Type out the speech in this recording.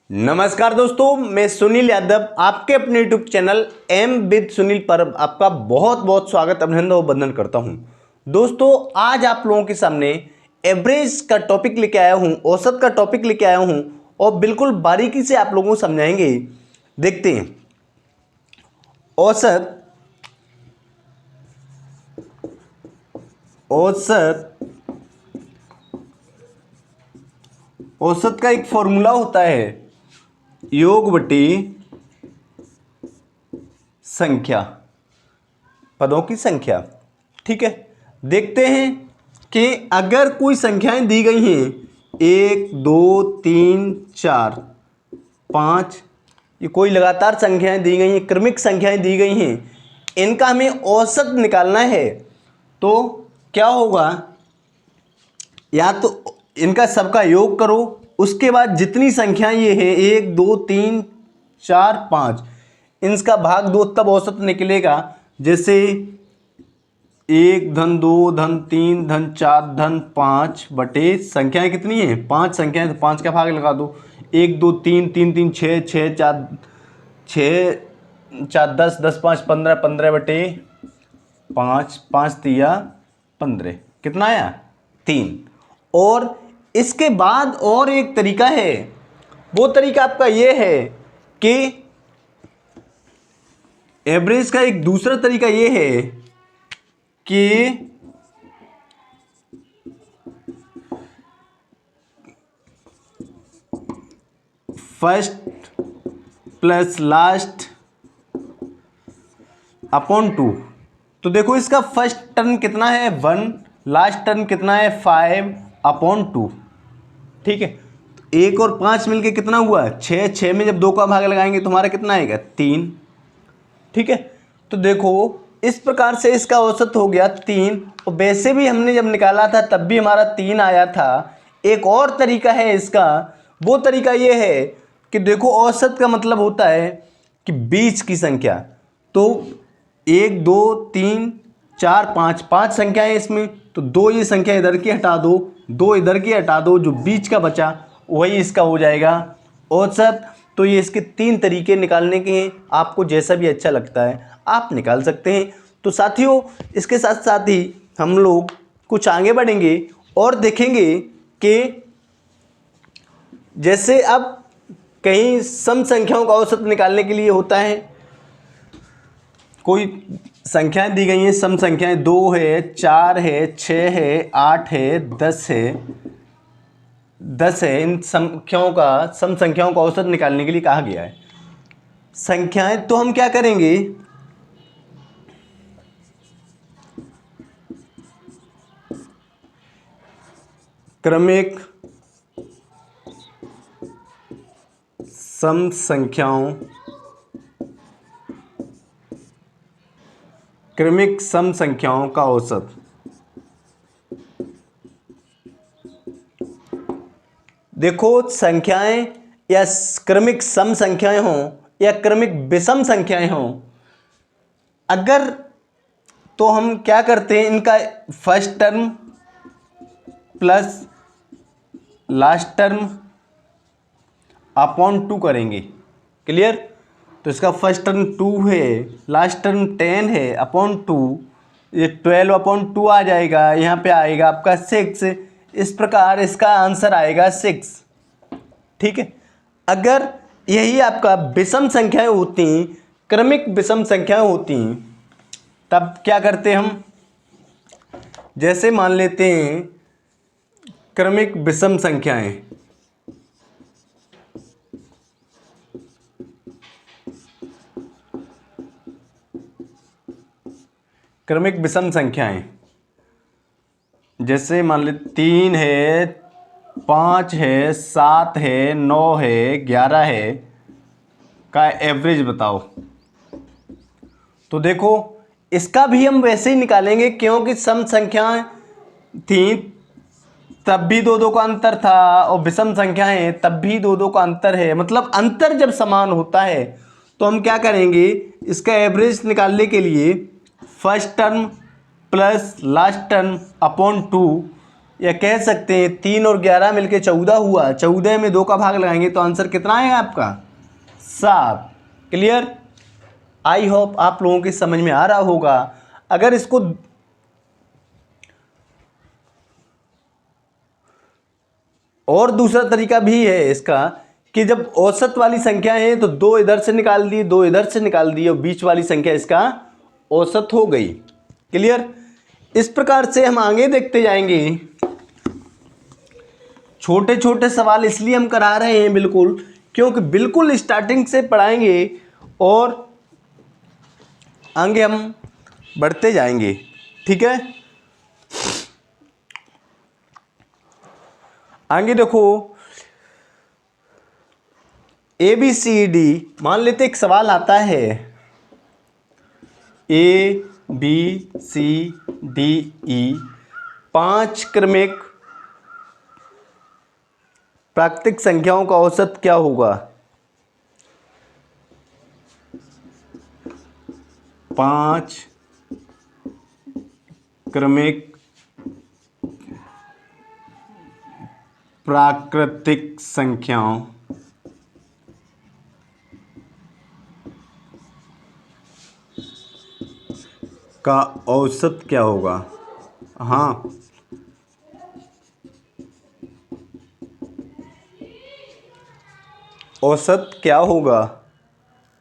नमस्कार दोस्तों, मैं सुनील यादव आपके अपने YouTube channel M with Sunil पर आपका बहुत बहुत स्वागत अभिनंदन और वंदन करता हूं। दोस्तों, आज आप लोगों के सामने एवरेज का टॉपिक लेके आया हूं, औसत का टॉपिक लेके आया हूं और बिल्कुल बारीकी से आप लोगों को समझाएंगे। देखते हैं औसत औसत का एक फॉर्मूला होता है, योग बटी संख्या, पदों की संख्या। ठीक है, देखते हैं कि अगर कोई संख्याएं दी गई हैं 1 2 3 4 5, ये कोई लगातार संख्याएं दी गई हैं, क्रमिक संख्याएं दी गई हैं, इनका हमें औसत निकालना है। तो क्या होगा, या तो इनका सबका योग करो, उसके बाद जितनी संख्याएं ये है 1 2 3 4 5, इनका भाग दो, तब औसत निकलेगा। जैसे 1 धन 2 धन 3 धन 4 धन 5 बटे संख्याएं कितनी हैं, 5 संख्याएं, तो 5 का भाग लगा दो। 1 2 3 3 3 6 6 4 6 4 10 10 5 15 15 बटे 5 5 तिया 15, कितना आया 3। और इसके बाद और एक तरीका है, वो तरीका आपका ये है कि एवरेज का एक दूसरा तरीका ये है कि फर्स्ट प्लस लास्ट अपॉन 2। तो देखो, इसका फर्स्ट टर्म कितना है 1, लास्ट टर्म कितना है 5 अपॉन 2। ठीक है, तो 1 और 5 मिलके कितना हुआ 6, 6 में जब 2 का भाग लगाएंगे तो हमारा कितना आएगा 3। ठीक है, तो देखो इस प्रकार से इसका औसत हो गया 3। और वैसे भी हमने जब निकाला था तब भी हमारा 3 आया था। एक और तरीका है इसका, वो तरीका ये है कि देखो औसत का मतलब होता है कि बीच की संख्या। तो 1 2 3 4 5, 5 संख्याएं इसमें, तो 2 ये संख्या इधर की हटा दो, 2 इधर की हटा दो, जो बीच का बचा वही इसका हो जाएगा औसत। तो ये इसके 3 तरीके निकालने के हैं, आपको जैसा भी अच्छा लगता है आप निकाल सकते हैं। तो साथियों, इसके साथ साथ ही हम लोग कुछ आगे बढ़ेंगे और देखेंगे कि जैसे अब कहीं सम संख्याओं का औसत निकालने के लिए होता है, कोई संख्याएं दी गई हैं, सम संख्याएं 2 है 4 है 6 है 8 है 10 है। इन संख्याओं का, सम संख्याओं का औसत निकालने के लिए कहा गया है। संख्याएं तो हम क्या करेंगे, क्रमिक सम संख्याओं, क्रमिक सम संख्याओं का औसत। देखो, संख्याएं या क्रमिक सम संख्याएं हों या क्रमिक विषम संख्याएं हों, अगर तो हम क्या करते हैं, इनका first term plus last term upon 2 करेंगे। क्लियर? तो इसका फर्स्ट टर्म 2 है, लास्ट टर्म 10 है अपॉन 2, ये 12 अपॉन 2 आ जाएगा, यहाँ पे आएगा आपका 6। इस प्रकार इसका आंसर आएगा 6। ठीक है, अगर यही आपका विषम संख्याएं होती, क्रमिक विषम संख्याएं होती, तब क्या करते हम, जैसे मान लेते हैं क्रमिक विषम संख्याएं, क्रमिक विषम संख्याएं जैसे मान ले 3 है 5 है 7 है 9 है 11 है का एवरेज बताओ। तो देखो, इसका भी हम वैसे ही निकालेंगे, क्योंकि सम संख्याएं थी तब भी 2 2 का अंतर था, और विषम संख्याएं तब भी 2 2 का अंतर है। मतलब अंतर जब समान होता है तो हम क्या करेंगे, इसका एवरेज निकालने के लिए first term plus last term upon 2, या कह सकते हैं 3 और 11 मिलके 14 हुआ, 14 में 2 का भाग लगाएंगे तो आंसर कितना आएगा आपका 7। क्लियर। आई होप आप लोगों के समझ में आ रहा होगा। अगर इसको और दूसरा तरीका भी है इसका कि जब औसत वाली संख्या है तो 2 इधर से निकाल दिए, 2 इधर से निकाल दिए और बीच वाली संख्या इसका औसत हो गई। क्लियर। इस प्रकार से हम आगे देखते जाएंगे। छोटे छोटे सवाल इसलिए हम करा रहे हैं बिल्कुल, क्योंकि बिल्कुल स्टार्टिंग से पढ़ाएंगे और आगे हम बढ़ते जाएंगे। ठीक है। आगे देखो ABCD, मान लेते एक सवाल आता है ABCDE 5 क्रमिक प्राकृतिक संख्याओं का औसत क्या होगा। 5 क्रमिक प्राकृतिक संख्याओं का औसत क्या होगा। हाँ, औसत क्या होगा।